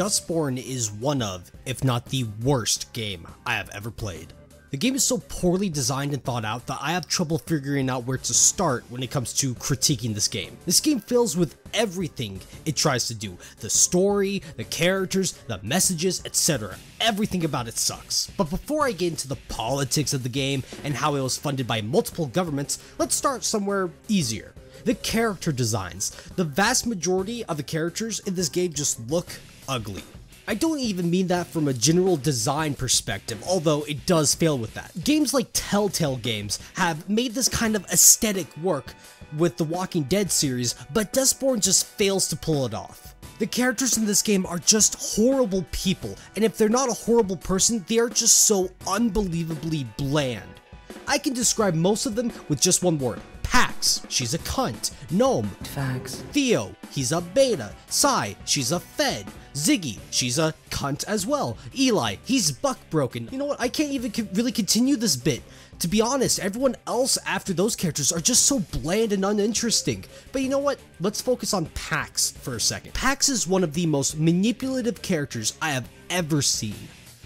Dustborn is one of, if not the worst game I have ever played. The game is so poorly designed and thought out that I have trouble figuring out where to start when it comes to critiquing this game. This game fails with everything it tries to do. The story, the characters, the messages, etc. Everything about it sucks. But before I get into the politics of the game and how it was funded by multiple governments, let's start somewhere easier. The character designs. The vast majority of the characters in this game just look ugly. I don't even mean that from a general design perspective, although it does fail with that. Games like Telltale Games have made this kind of aesthetic work with the Walking Dead series, but Dustborn just fails to pull it off. The characters in this game are just horrible people, and if they're not a horrible person, they are just so unbelievably bland. I can describe most of them with just one word. Pax, she's a cunt. Gnome, facts. Theo, he's a beta. Sai, she's a fed. Ziggy, she's a cunt as well. Eli, he's buck broken. You know what, I can't even really continue this bit. To be honest, everyone else after those characters are just so bland and uninteresting. But you know what, let's focus on Pax for a second. Pax is one of the most manipulative characters I have ever seen.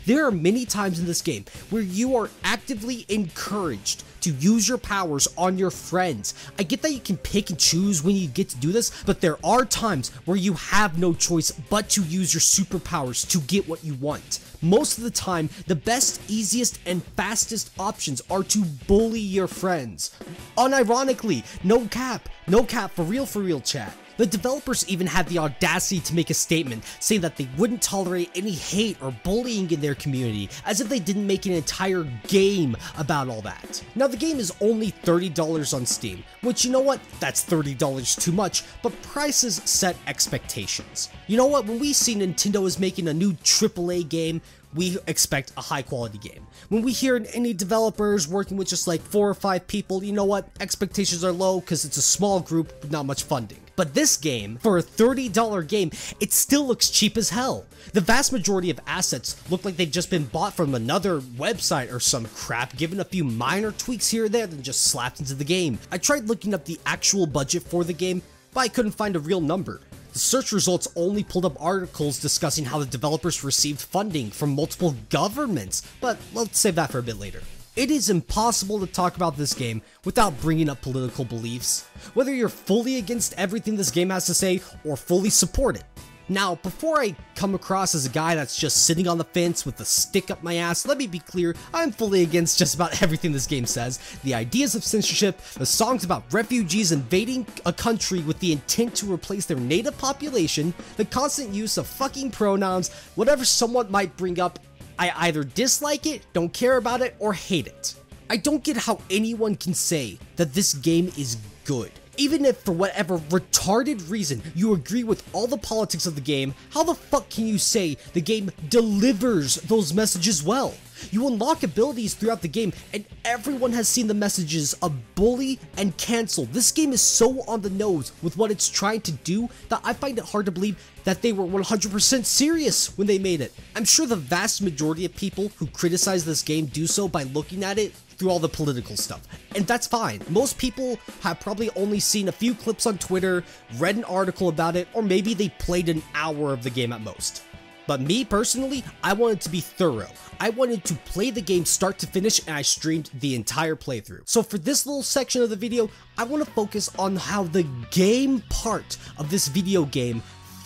There are many times in this game where you are actively encouraged to use your powers on your friends. I get that you can pick and choose when you get to do this, but there are times where you have no choice but to use your superpowers to get what you want. Most of the time, the best, easiest, and fastest options are to bully your friends. Unironically, no cap for real chat. The developers even had the audacity to make a statement saying that they wouldn't tolerate any hate or bullying in their community, as if they didn't make an entire game about all that. Now the game is only $30 on Steam, which, you know what, that's $30 too much, but prices set expectations. You know what, when we see Nintendo is making a new AAA game, we expect a high quality game. When we hear indie developers working with just like 4 or 5 people, you know what, expectations are low because it's a small group with not much funding. But this game, for a $30 game, it still looks cheap as hell. The vast majority of assets look like they've just been bought from another website or some crap, given a few minor tweaks here or there, then just slapped into the game. I tried looking up the actual budget for the game, but I couldn't find a real number. The search results only pulled up articles discussing how the developers received funding from multiple governments, but let's save that for a bit later. It is impossible to talk about this game without bringing up political beliefs, whether you're fully against everything this game has to say or fully support it. Now, before I come across as a guy that's just sitting on the fence with a stick up my ass, let me be clear, I'm fully against just about everything this game says. The ideas of censorship, the songs about refugees invading a country with the intent to replace their native population, the constant use of fucking pronouns, whatever someone might bring up, I either dislike it, don't care about it, or hate it. I don't get how anyone can say that this game is good. Even if for whatever retarded reason you agree with all the politics of the game, how the fuck can you say the game delivers those messages well? You unlock abilities throughout the game and everyone has seen the messages of bully and cancel. This game is so on the nose with what it's trying to do that I find it hard to believe that they were 100% serious when they made it. I'm sure the vast majority of people who criticize this game do so by looking at it through all the political stuff, and that's fine. Most people have probably only seen a few clips on Twitter, read an article about it, or maybe they played an hour of the game at most. But me personally, I wanted to be thorough. I wanted to play the game start to finish, and I streamed the entire playthrough. So for this little section of the video, I want to focus on how the game part of this video game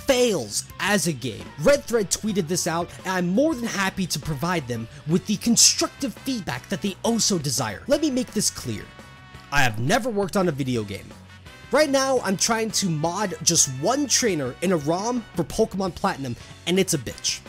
fails as a game. Red Thread tweeted this out, and I'm more than happy to provide them with the constructive feedback that they oh so desire. Let me make this clear. I have never worked on a video game. Right now, I'm trying to mod just one trainer in a ROM for Pokemon Platinum, and it's a bitch.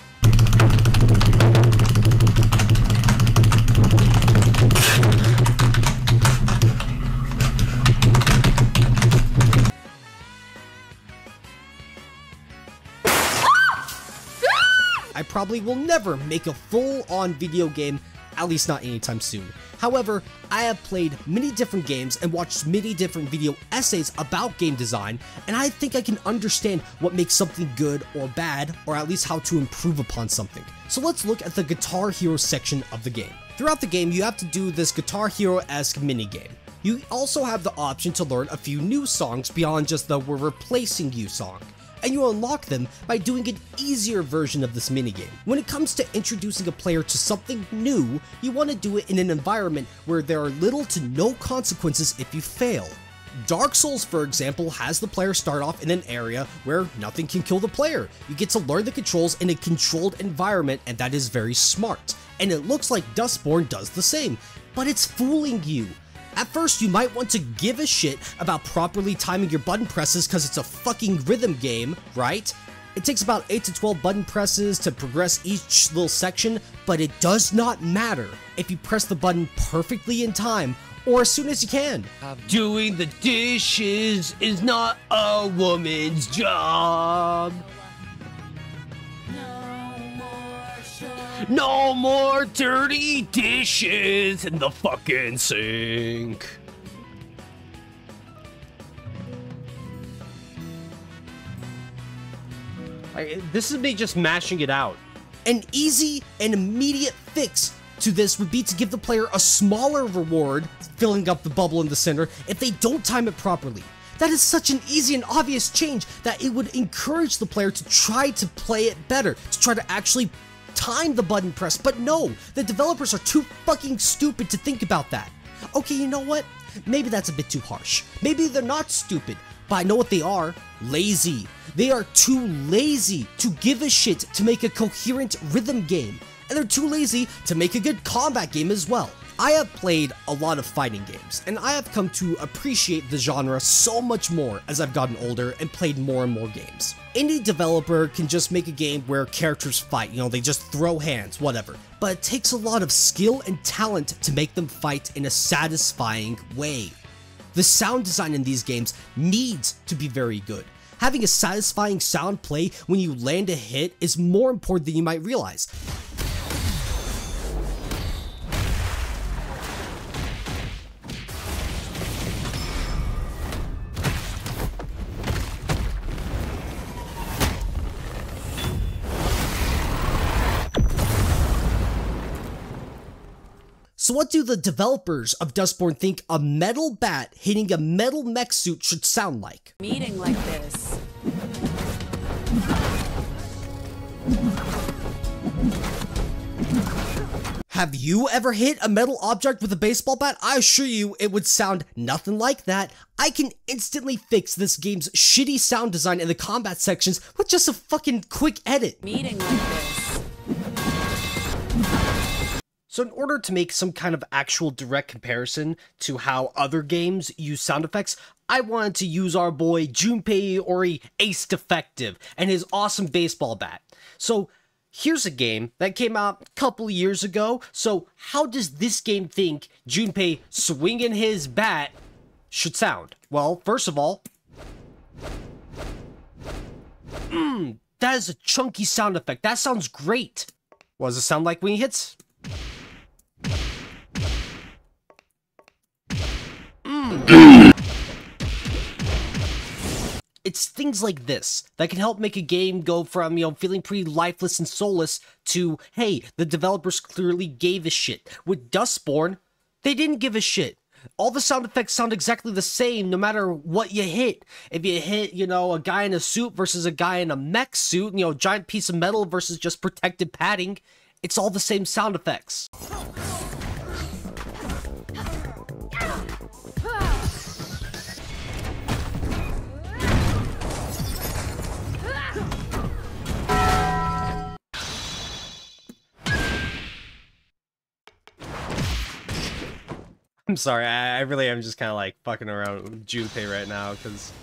I probably will never make a full-on video game, at least not anytime soon. However, I have played many different games and watched many different video essays about game design, and I think I can understand what makes something good or bad, or at least how to improve upon something. So let's look at the Guitar Hero section of the game. Throughout the game, you have to do this Guitar Hero-esque minigame. You also have the option to learn a few new songs beyond just the "we're replacing you" song. and you unlock them by doing an easier version of this minigame. When it comes to introducing a player to something new, you want to do it in an environment where there are little to no consequences if you fail. Dark Souls, for example, has the player start off in an area where nothing can kill the player. You get to learn the controls in a controlled environment, and that is very smart. And it looks like Dustborn does the same, but it's fooling you. At first, you might want to give a shit about properly timing your button presses because it's a fucking rhythm game, right? It takes about 8 to 12 button presses to progress each little section, but it does not matter if you press the button perfectly in time or as soon as you can. Doing the dishes is not a woman's job. No more dirty dishes in the fucking sink. This is me just mashing it out. An easy and immediate fix to this would be to give the player a smaller reward, filling up the bubble in the center, if they don't time it properly. That is such an easy and obvious change that it would encourage the player to try to play it better, to try to actually time the button press, but no, the developers are too fucking stupid to think about that. Okay, you know what? Maybe that's a bit too harsh. Maybe they're not stupid, but I know what they are. Lazy. They are too lazy to give a shit to make a coherent rhythm game. And they're too lazy to make a good combat game as well. I have played a lot of fighting games, and I have come to appreciate the genre so much more as I've gotten older and played more and more games. Any developer can just make a game where characters fight, they just throw hands, whatever. But it takes a lot of skill and talent to make them fight in a satisfying way. The sound design in these games needs to be very good. Having a satisfying sound play when you land a hit is more important than you might realize. So what do the developers of Dustborn think a metal bat hitting a metal mech suit should sound like? Meeting like this. Have you ever hit a metal object with a baseball bat? I assure you it would sound nothing like that. I can instantly fix this game's shitty sound design in the combat sections with just a fucking quick edit. Meeting like this. So in order to make some kind of actual direct comparison to how other games use sound effects, I wanted to use our boy Junpei Iori Ace Defective and his awesome baseball bat. So here's a game that came out a couple years ago. So how does this game think Junpei swinging his bat should sound? Well, first of all, that is a chunky sound effect. That sounds great. What does it sound like when he hits? It's things like this that can help make a game go from, feeling pretty lifeless and soulless to, hey, the developers clearly gave a shit. With Dustborn, they didn't give a shit. All the sound effects sound exactly the same no matter what you hit. If you hit, a guy in a suit versus a guy in a mech suit, giant piece of metal versus just protected padding, it's all the same sound effects. I'm sorry, I really am just kind of like fucking around with Junpei right now, because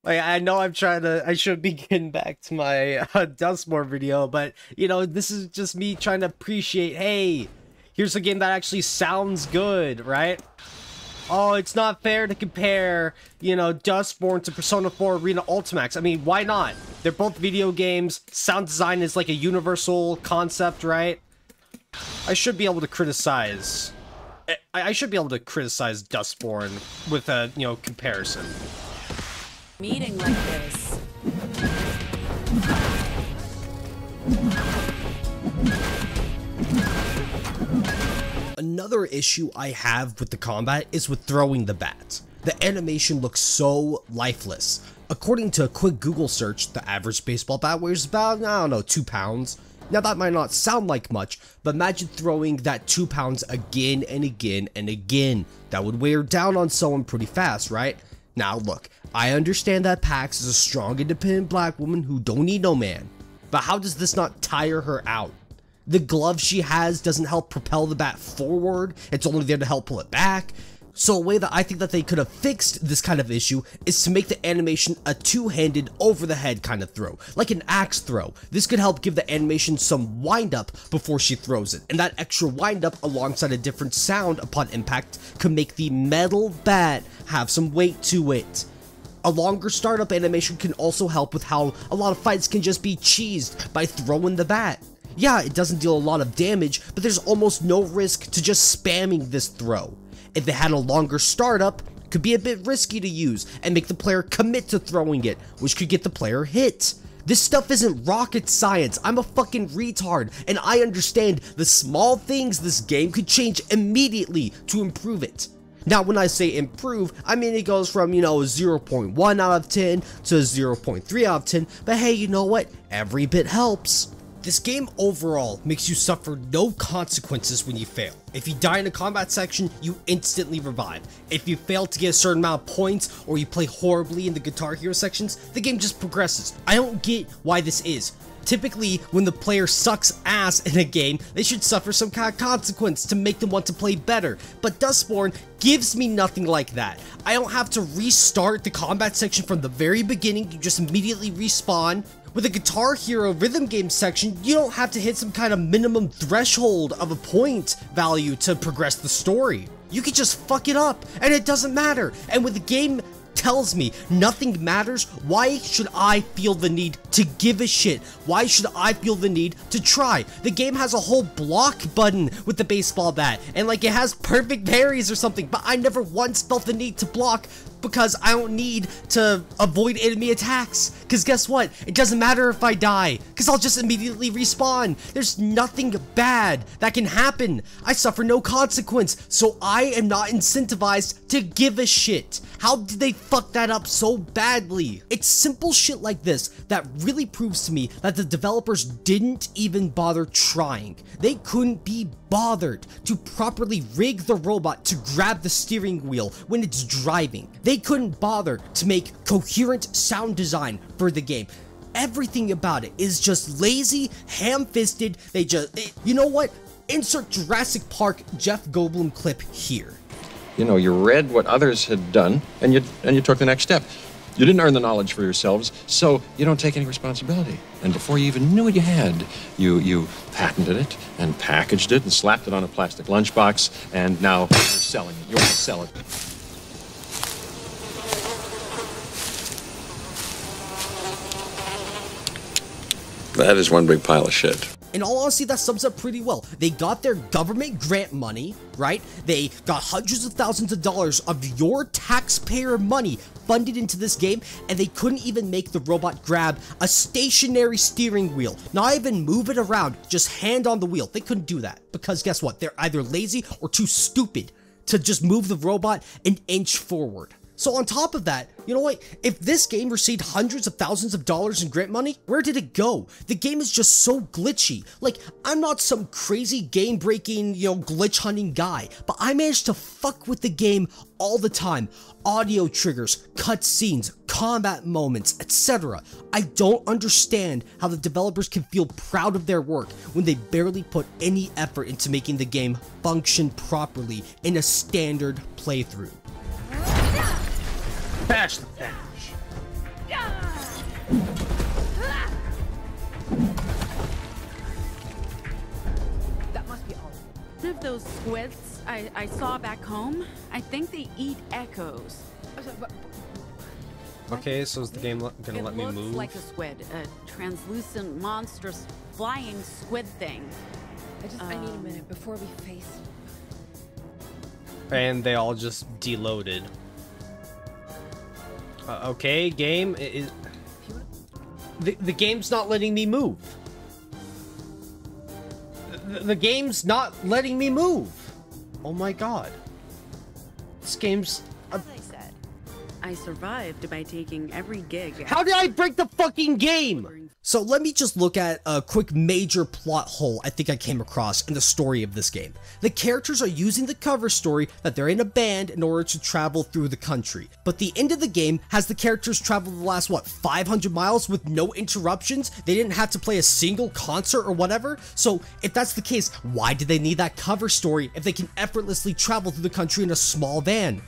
I know I should be getting back to my Dustborn video, but this is just me trying to appreciate, hey, here's a game that actually sounds good, right? Oh, it's not fair to compare, Dustborn to Persona 4 Arena Ultimax. I mean, why not? They're both video games. Sound design is like a universal concept, right? I should be able to criticize. I should be able to criticize Dustborn with a, comparison. Meeting like this. Another issue I have with the combat is with throwing the bat. The animation looks so lifeless. According to a quick Google search, the average baseball bat weighs about, I don't know, 2 pounds. Now that might not sound like much, but imagine throwing that 2 pounds again and again and again. That would wear down on someone pretty fast, right? Now look, I understand that Pax is a strong, independent black woman who don't need no man. But how does this not tire her out? The glove she has doesn't help propel the bat forward, it's only there to help pull it back. So a way that I think that they could have fixed this kind of issue is to make the animation a two-handed over the head kind of throw, like an axe throw. This could help give the animation some wind up before she throws it, and that extra wind up alongside a different sound upon impact could make the metal bat have some weight to it. A longer startup animation can also help with how a lot of fights can just be cheesed by throwing the bat. Yeah, it doesn't deal a lot of damage, but there's almost no risk to just spamming this throw. If it had a longer startup, it could be a bit risky to use and make the player commit to throwing it, which could get the player hit. This stuff isn't rocket science. I'm a fucking retard, and I understand the small things this game could change immediately to improve it. Now, when I say improve, I mean it goes from, 0.1 out of 10 to 0.3 out of 10, but hey, you know what? Every bit helps. This game overall makes you suffer no consequences when you fail. If you die in a combat section, you instantly revive. If you fail to get a certain amount of points, or you play horribly in the Guitar Hero sections, the game just progresses. I don't get why this is. Typically, when the player sucks ass in a game, they should suffer some kind of consequence to make them want to play better. But Dustborn gives me nothing like that. I don't have to restart the combat section from the very beginning, you just immediately respawn. With a Guitar Hero rhythm game section, you don't have to hit some kind of minimum threshold of a point value to progress the story. You can just fuck it up, and it doesn't matter. And when the game tells me nothing matters, why should I feel the need to give a shit? Why should I feel the need to try? The game has a whole block button with the baseball bat, and like it has perfect parries or something, but I never once felt the need to block because I don't need to avoid enemy attacks. Because guess what? It doesn't matter if I die, because I'll just immediately respawn. There's nothing bad that can happen. I suffer no consequence, so I am not incentivized to give a shit. How did they fuck that up so badly? It's simple shit like this that really proves to me that the developers didn't even bother trying. They couldn't be bothered to properly rig the robot to grab the steering wheel when it's driving. They couldn't bother to make coherent sound design for the game. Everything about it is just lazy, ham-fisted. You know what? Insert Jurassic Park Jeff Goldblum clip here. You read what others had done, and you took the next step. You didn't earn the knowledge for yourselves, so you don't take any responsibility. And before you even knew what you had, you patented it, and packaged it, and slapped it on a plastic lunchbox, and now you're selling it. You want to sell it. That is one big pile of shit. In all honesty, that sums up pretty well. They got their government grant money, right? They got hundreds of thousands of dollars of your taxpayer money funded into this game, and they couldn't even make the robot grab a stationary steering wheel. Not even move it around, just hand on the wheel. They couldn't do that, because guess what? They're either lazy or too stupid to just move the robot an inch forward. So on top of that, you know what? If this game received hundreds of thousands of dollars in grant money, where did it go? The game is just so glitchy. Like, I'm not some crazy game-breaking, glitch hunting guy, but I managed to fuck with the game all the time. Audio triggers, cutscenes, combat moments, etc. I don't understand how the developers can feel proud of their work when they barely put any effort into making the game function properly in a standard playthrough. Bash the bash. That must be all. One of those squids I saw back home, I think they eat echoes. Okay, so is the game gonna let me move? It looks like a squid, a translucent, monstrous, flying squid thing. I need a minute before we face. And they all just deloaded. Okay, game is. The game's not letting me move. The game's not letting me move. Oh my god. This game's. As I said, I survived by taking every gig. How did I break the fucking game? So let me just look at a quick major plot hole I think I came across in the story of this game. The characters are using the cover story that they're in a band in order to travel through the country. But the end of the game has the characters travel the last, what, 500 miles with no interruptions? They didn't have to play a single concert or whatever? So if that's the case, why did they need that cover story if they can effortlessly travel through the country in a small van?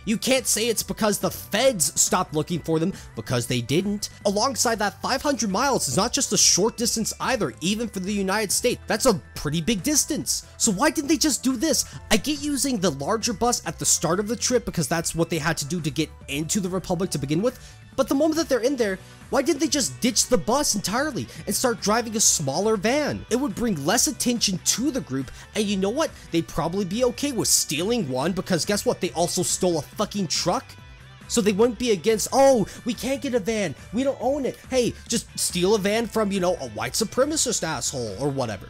You can't say it's because the feds stopped looking for them, because they didn't. Alongside that, 500 miles is not just a short distance either, even for the United States. That's a pretty big distance. So why didn't they just do this? I get using the larger bus at the start of the trip because that's what they had to do to get into the Republic to begin with. But the moment that they're in there, why didn't they just ditch the bus entirely and start driving a smaller van? It would bring less attention to the group, and you know what? They'd probably be okay with stealing one because guess what? They also stole a fucking truck. So they wouldn't be against, oh, we can't get a van, we don't own it. Hey, just steal a van from, you know, a white supremacist asshole or whatever.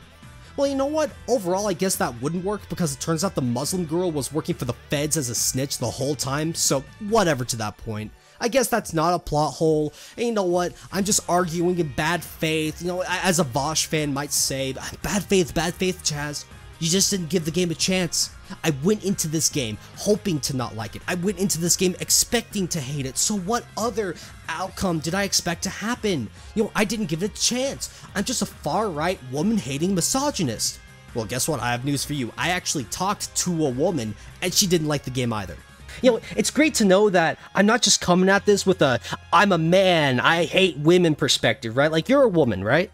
Well, you know what? Overall, I guess that wouldn't work because it turns out the Muslim girl was working for the feds as a snitch the whole time, so whatever to that point. I guess that's not a plot hole, and you know what? I'm just arguing in bad faith, you know, as a Vosh fan might say. Bad faith, Chaz. You just didn't give the game a chance. I went into this game hoping to not like it. I went into this game expecting to hate it, so what other outcome did I expect to happen? You know, I didn't give it a chance. I'm just a far-right, woman-hating misogynist. Well, guess what? I have news for you. I actually talked to a woman, and she didn't like the game either. You know, it's great to know that I'm not just coming at this with a, I'm a man, I hate women perspective, right? Like, you're a woman, right?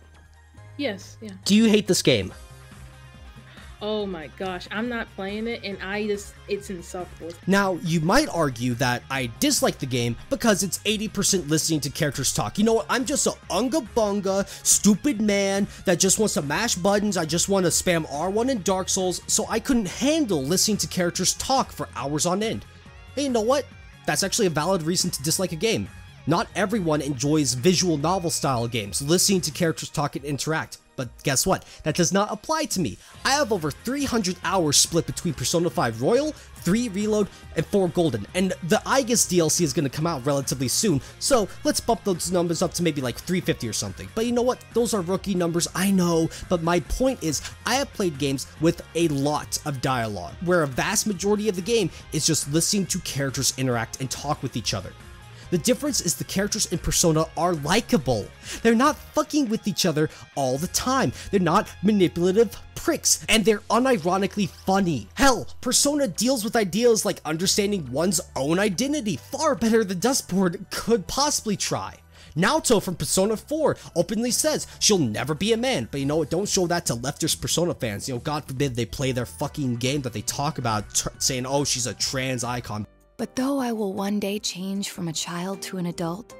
Yes, yeah. Do you hate this game? Oh my gosh, I'm not playing it, and it's insufferable. Now, you might argue that I dislike the game because it's 80% listening to characters talk. You know what? I'm just a unga-bunga, stupid man that just wants to mash buttons. I just want to spam R1 in Dark Souls, so I couldn't handle listening to characters talk for hours on end. And you know what? That's actually a valid reason to dislike a game. Not everyone enjoys visual novel style games, listening to characters talk and interact. But guess what? That does not apply to me. I have over 300 hours split between Persona 5 Royal, 3 Reload, and 4 Golden, and the Aigis DLC is going to come out relatively soon, so let's bump those numbers up to maybe like 350 or something. But you know what? Those are rookie numbers, I know, but my point is, I have played games with a lot of dialogue, where a vast majority of the game is just listening to characters interact and talk with each other. The difference is the characters in Persona are likable. They're not fucking with each other all the time. They're not manipulative pricks, and they're unironically funny. Hell, Persona deals with ideas like understanding one's own identity far better than Dustboard could possibly try. Naoto from Persona 4 openly says she'll never be a man, but you know what, don't show that to leftist Persona fans. You know, God forbid they play their fucking game that they talk about saying, oh, she's a trans icon. But though I will one day change from a child to an adult,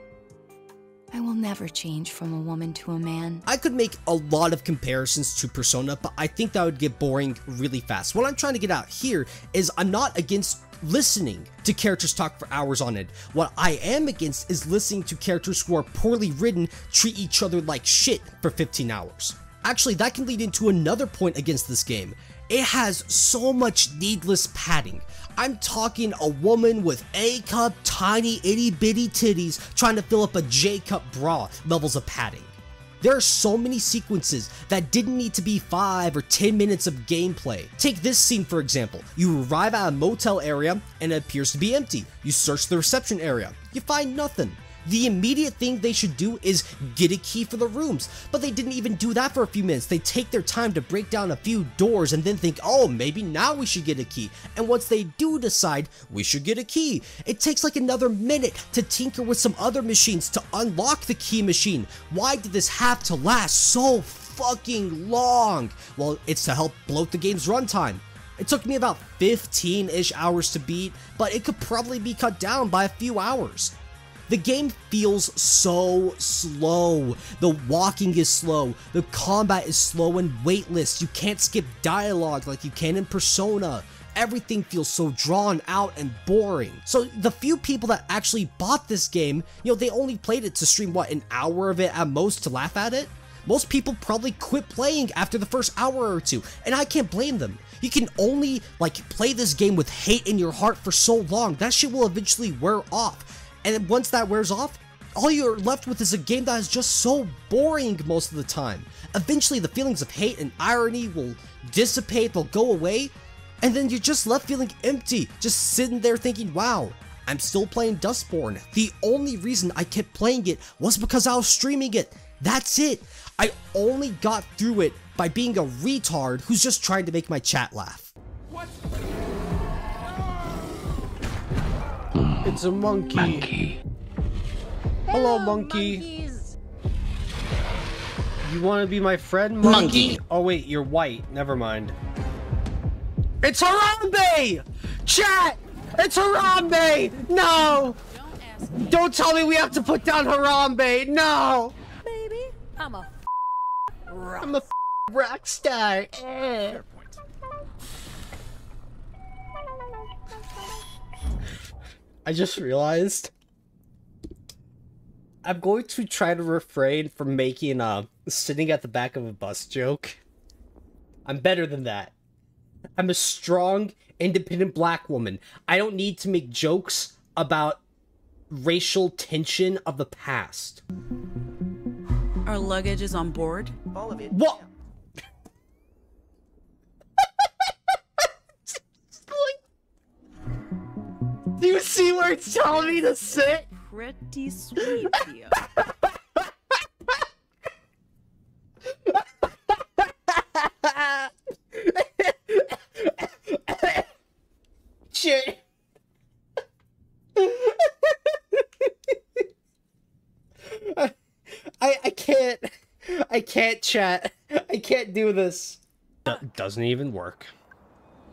I will never change from a woman to a man. I could make a lot of comparisons to Persona, but I think that would get boring really fast. What I'm trying to get out here is I'm not against listening to characters talk for hours on end. What I am against is listening to characters who are poorly written treat each other like shit for 15 hours. Actually, that can lead into another point against this game. It has so much needless padding. I'm talking a woman with A-cup, tiny itty-bitty titties trying to fill up a J-cup bra levels of padding. There are so many sequences that didn't need to be 5 or 10 minutes of gameplay. Take this scene for example. You arrive at a motel area and it appears to be empty. You search the reception area. You find nothing. The immediate thing they should do is get a key for the rooms, but they didn't even do that for a few minutes. They take their time to break down a few doors and then think, oh, maybe now we should get a key. And once they do decide we should get a key, it takes like another minute to tinker with some other machines to unlock the key machine. Why did this have to last so fucking long? Well, it's to help bloat the game's runtime. It took me about 15-ish hours to beat, but it could probably be cut down by a few hours. The game feels so slow. The walking is slow. The combat is slow and weightless. You can't skip dialogue like you can in Persona. Everything feels so drawn out and boring. So the few people that actually bought this game, you know, they only played it to stream, what, an hour of it at most to laugh at it? Most people probably quit playing after the first hour or two, and I can't blame them. You can only, like, play this game with hate in your heart for so long. That shit will eventually wear off. And then once that wears off, all you're left with is a game that is just so boring most of the time. Eventually the feelings of hate and irony will dissipate, they'll go away, and then you're just left feeling empty, just sitting there thinking, wow, I'm still playing Dustborn. The only reason I kept playing it was because I was streaming it. That's it. I only got through it by being a retard who's just trying to make my chat laugh. What? It's a monkey. Hello, monkey. Monkeys. You want to be my friend, monkey? Oh wait, you're white. Never mind. It's Harambe! Chat! It's Harambe! No! Don't tell me we have to put down Harambe! No! Baby, I'm a rock star. I just realized I'm going to try to refrain from making a sitting at the back of a bus joke. I'm better than that. I'm a strong, independent black woman. I don't need to make jokes about racial tension of the past. Our luggage is on board. All of it. What? Do you see where it's telling me to sit? Pretty sweet, Theo. Shit. I can't chat. I can't do this. Doesn't even work.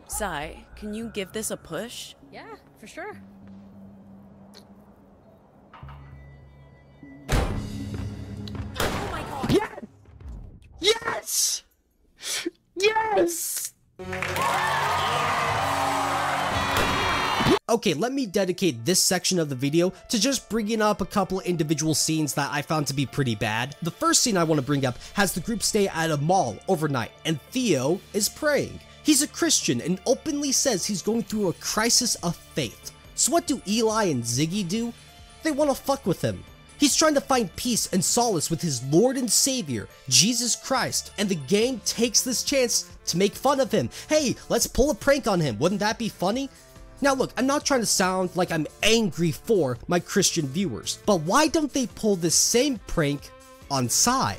Sai, can you give this a push? Yeah, for sure. Oh my god. Yes! Yes! Okay, let me dedicate this section of the video to just bringing up a couple individual scenes that I found to be pretty bad. The first scene I want to bring up has the group stay at a mall overnight, and Theo is praying. He's a Christian and openly says he's going through a crisis of faith. So what do Eli and Ziggy do? They want to fuck with him. He's trying to find peace and solace with his Lord and Savior, Jesus Christ, and the game takes this chance to make fun of him. Hey, let's pull a prank on him. Wouldn't that be funny? Now look, I'm not trying to sound like I'm angry for my Christian viewers, but why don't they pull this same prank on Sai?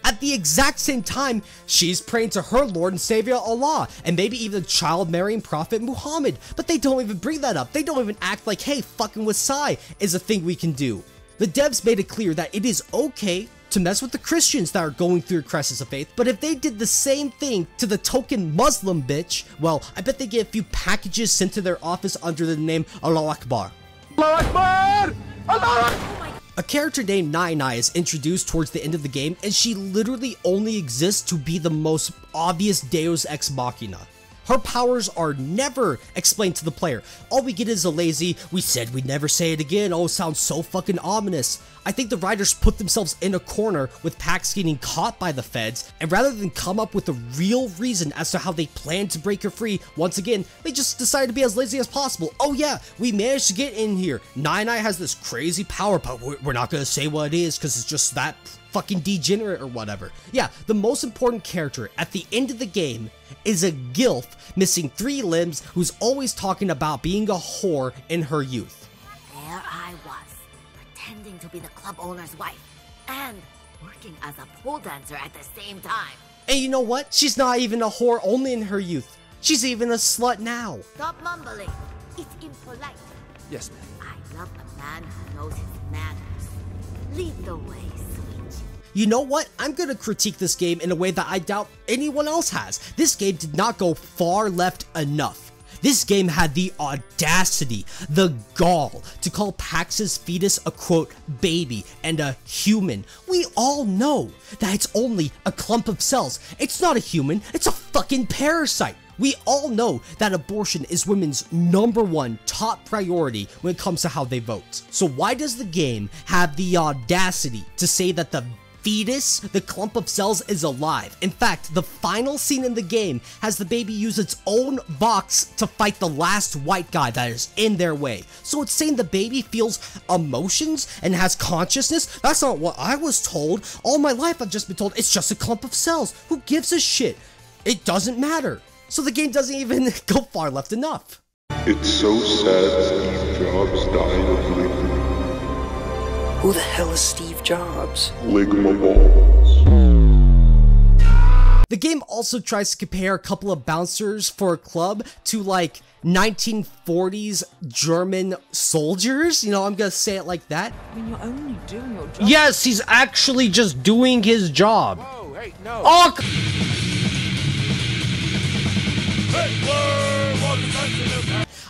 At the exact same time, she's praying to her Lord and Savior Allah, and maybe even the child-marrying Prophet Muhammad, but they don't even bring that up. They don't even act like, hey, fucking with Sai is a thing we can do. The devs made it clear that it is okay to mess with the Christians that are going through a crisis of faith, but if they did the same thing to the token Muslim bitch, well, I bet they get a few packages sent to their office under the name Allah Akbar. Allah Akbar! Allah Akbar! A character named Nai Nai is introduced towards the end of the game, and she literally only exists to be the most obvious Deus Ex Machina. Her powers are never explained to the player. All we get is a lazy, we said we'd never say it again, oh, sounds so fucking ominous. I think the writers put themselves in a corner with Pax getting caught by the feds, and rather than come up with a real reason as to how they plan to break her free, once again, they just decided to be as lazy as possible. Oh yeah, we managed to get in here. Nai Nai has this crazy power, but we're not gonna say what it is because it's just that fucking degenerate or whatever. Yeah, the most important character at the end of the game is a gilf missing 3 limbs who's always talking about being a whore in her youth. There I was, pretending to be the club owner's wife, and working as a pole dancer at the same time. And you know what? She's not even a whore only in her youth. She's even a slut now. Stop mumbling. It's impolite. Yes, ma'am. I love a man who knows his manners. Lead the way, sweet. You know what? I'm gonna critique this game in a way that I doubt anyone else has. This game did not go far left enough. This game had the audacity, the gall, to call Pax's fetus a quote, baby, and a human. We all know that it's only a clump of cells. It's not a human, it's a fucking parasite. We all know that abortion is women's #1 top priority when it comes to how they vote. So why does the game have the audacity to say that the fetus, the clump of cells, is alive. In fact, the final scene in the game has the baby use its own Vox to fight the last white guy that is in their way. So it's saying the baby feels emotions and has consciousness? That's not what I was told. All my life I've just been told it's just a clump of cells. Who gives a shit? It doesn't matter. So the game doesn't even go far left enough. It's so sad Steve Jobs died of ligma. Who the hell is Steve Jobs? Ligma balls. The game also tries to compare a couple of bouncers for a club to like 1940s German soldiers. You know, I'm gonna say it like that. I mean, you're only doing your job. Yes, he's actually just doing his job. Oh, hey, no. Oh,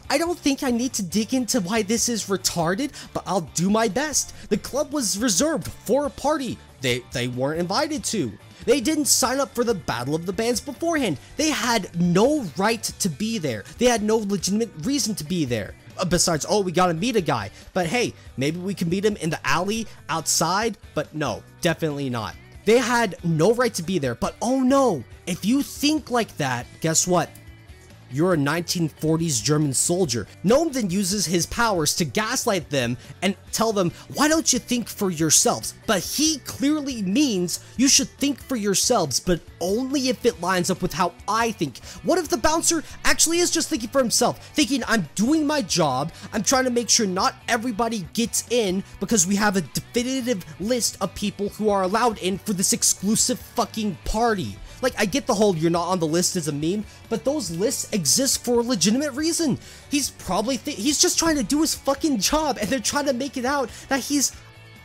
I don't think I need to dig into why this is retarded, but I'll do my best. The club was reserved for a party they weren't invited to. They didn't sign up for the Battle of the Bands beforehand. They had no right to be there. They had no legitimate reason to be there. Besides, oh, we gotta meet a guy. But hey, maybe we can meet him in the alley, outside, but no, definitely not. They had no right to be there, but oh no, if you think like that, guess what? You're a 1940s German soldier. Noam then uses his powers to gaslight them and tell them, why don't you think for yourselves? But he clearly means you should think for yourselves, but only if it lines up with how I think. What if the bouncer actually is just thinking for himself, thinking I'm doing my job, I'm trying to make sure not everybody gets in because we have a definitive list of people who are allowed in for this exclusive fucking party. Like, I get the whole you're not on the list as a meme, but those lists exist for a legitimate reason. He's probably he's just trying to do his fucking job, and they're trying to make it out that he's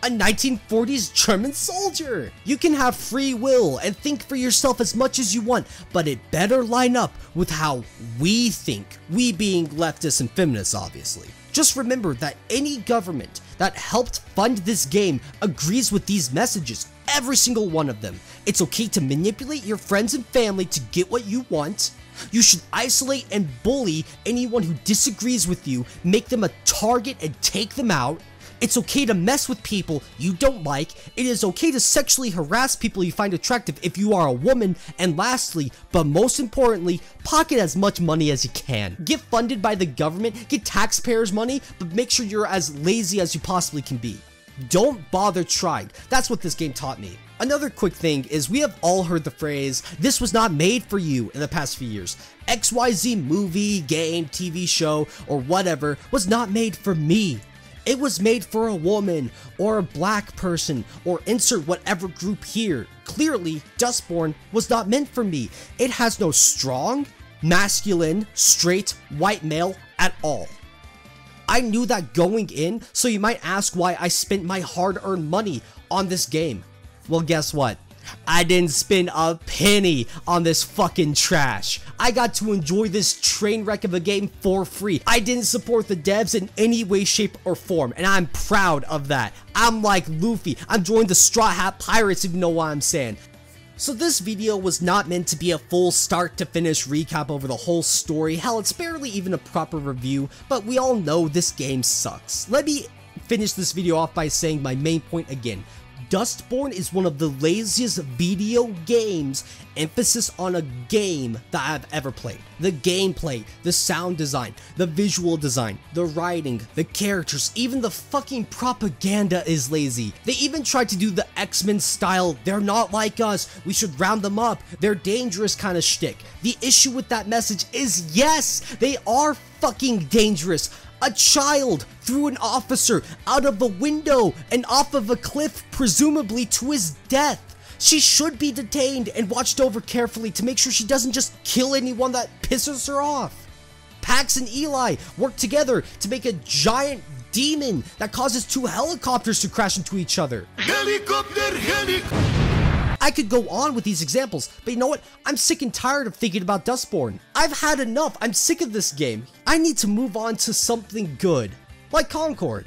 a 1940s German soldier. You can have free will and think for yourself as much as you want, but it better line up with how we think. We being leftists and feminists, obviously. Just remember that any government that helped fund this game agrees with these messages. Every single one of them. It's okay to manipulate your friends and family to get what you want. You should isolate and bully anyone who disagrees with you, make them a target and take them out. It's okay to mess with people you don't like. It is okay to sexually harass people you find attractive if you are a woman. And lastly, but most importantly, pocket as much money as you can. Get funded by the government, get taxpayers' money, but make sure you're as lazy as you possibly can be. Don't bother trying. That's what this game taught me. Another quick thing is we have all heard the phrase, this was not made for you in the past few years. XYZ movie, game, TV show, or whatever was not made for me. It was made for a woman, or a black person, or insert whatever group here. Clearly, Dustborn was not meant for me. It has no strong, masculine, straight, white male at all. I knew that going in, so you might ask why I spent my hard-earned money on this game. Well, guess what? I didn't spend a penny on this fucking trash. I got to enjoy this train wreck of a game for free. I didn't support the devs in any way, shape, or form, and I'm proud of that. I'm like Luffy. I'm joining the Straw Hat Pirates, if you know what I'm saying. So this video was not meant to be a full start to finish recap over the whole story. Hell, it's barely even a proper review, but we all know this game sucks. Let me finish this video off by saying my main point again. Dustborn is one of the laziest video games, emphasis on a game, that I've ever played. The gameplay, the sound design, the visual design, the writing, the characters, even the fucking propaganda is lazy. They even tried to do the X-Men style, they're not like us, we should round them up, they're dangerous kind of shtick. The issue with that message is yes, they are fucking dangerous. A child threw an officer out of a window and off of a cliff, presumably to his death. She should be detained and watched over carefully to make sure she doesn't just kill anyone that pisses her off. Pax and Eli work together to make a giant demon that causes two helicopters to crash into each other. I could go on with these examples, but you know what? I'm sick and tired of thinking about Dustborn. I've had enough. I'm sick of this game. I need to move on to something good, like Concord.